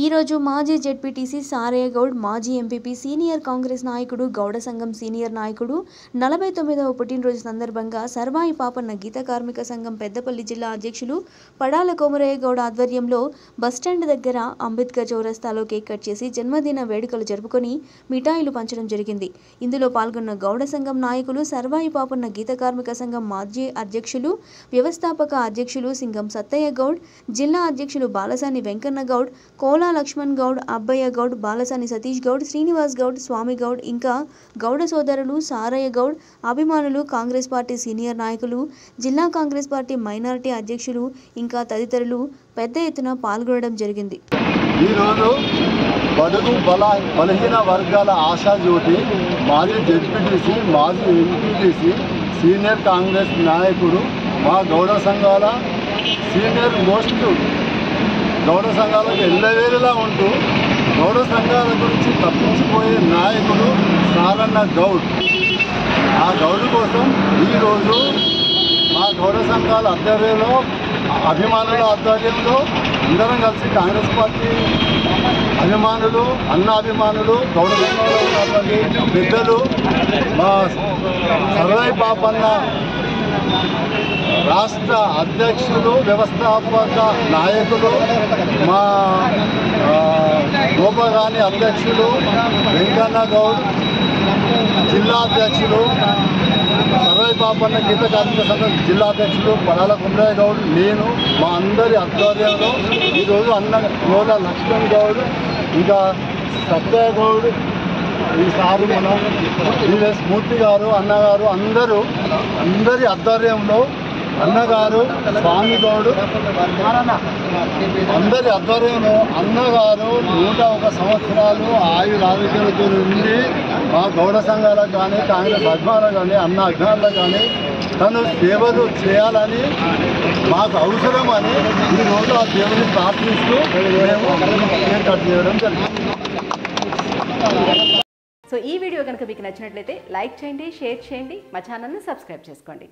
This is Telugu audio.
ఈరోజు మాజీ జెడ్పీటీసీ సారయ్య గౌడ్, మాజీ ఎంపీపీ, సీనియర్ కాంగ్రెస్ నాయకుడు, గౌడ సంఘం సీనియర్ నాయకుడు 49వ పుట్టినరోజు సందర్భంగా సర్వాయి పాపన్న గీత కార్మిక సంఘం పెద్దపల్లి జిల్లా అధ్యక్షులు పడాల కోమరయ్య గౌడ్ ఆధ్వర్యంలో బస్టాండ్ దగ్గర అంబేద్కర్ చౌరస్తాలో కేక్ కట్ చేసి జన్మదిన వేడుకలు జరుపుకొని మిఠాయిలు పంచడం జరిగింది. ఇందులో పాల్గొన్న గౌడ సంఘం నాయకులు, సర్వాయి పాపన్న గీత కార్మిక సంఘం మాజీ అధ్యక్షులు, వ్యవస్థాపక అధ్యక్షులు సింగం సత్తయ్య గౌడ్, జిల్లా అధ్యక్షులు బాలసాని వెంకన్న గౌడ్, కోలా లక్ష్మణ్ గౌడ్, అబ్బయ్య గౌడ్, బాలసాని సతీష్ గౌడ్, శ్రీనివాస్ గౌడ్, స్వామి గౌడ్, ఇంకా గౌడ సోదరులు, సారయ్య గౌడ్ అభిమానులు, కాంగ్రెస్ పార్టీ సీనియర్ నాయకులు, జిల్లా కాంగ్రెస్ పార్టీ మైనారిటీ అధ్యక్షులు ఇంకా తదితరులు పెద్ద ఎత్తున పాల్గొనడం జరిగింది. ఈరోజు బడుగు బలహీన వర్గాల ఆశాజ్యోతి, మాజీ జెడ్పీటీసీ, మాజీ ఎంపీటీసీ, సీనియర్ కాంగ్రెస్ నాయకుడు, మా గౌడ సంఘాల సీనియర్ మోస్ట్ గౌడ సంఘాలకు ఎల్లవేళలా ఉంటూ గౌడ సంఘాల గురించి తప్పించిపోయే నాయకుడు సారన్న గౌడ్. ఆ గౌడ్ కోసం ఈరోజు మా గౌడ సంఘాల ఆధ్వర్యంలో, అభిమానుల ఆధ్వర్యంలో అందరం కలిసి కాంగ్రెస్ పార్టీ అభిమానులు, అన్న అభిమానులు, గౌడ సంఘంలో ఉన్నటువంటి పెద్దలు, మా సర్వాయి పాపన్న రాష్ట్ర అధ్యక్షులు, వ్యవస్థాపక నాయకులు, మా గోపగాని అధ్యక్షులు వెంకన్న గౌడ్, జిల్లా అధ్యక్షులు, సర్వాయి పాపన్న గీత కార్మిక సంఘం జిల్లా అధ్యక్షులు పడాల కోమరయ్య గౌడ్, నేను, మా అందరి ఆధ్వర్యంలో ఈరోజు అన్న కోలా లక్ష్మణ్ గౌడ్, ఇంకా సత్తయ్య గౌడ్, ఈసారి మన శ్రీనివాస్ మూర్తి గారు, అన్నగారు, అందరి ఆధ్వర్యంలో అన్నగారు, స్వామి గౌడ్, అందరి ఆధ్వర్యంలో అన్నగారు 101 సంవత్సరాలు ఆయురారోగ్యాలతో ఉండి మా గౌడ సంఘాలకు కానీ, కాంగ్రెస్ అభిమానులకు కానీ, అన్న అభిమానులకు కానీ తను సేవలు చేయాలని మాకు అవసరమని ఈరోజు ఆ దేవుని ప్రార్థిస్తూ మేము కేక్ కట్ చేయడం జరిగింది. సో ఈ వీడియో కనుక మీకు నచ్చినట్లయితే లైక్ చేయండి, షేర్ చేయండి, మా ఛానల్ని సబ్స్క్రైబ్ చేసుకోండి.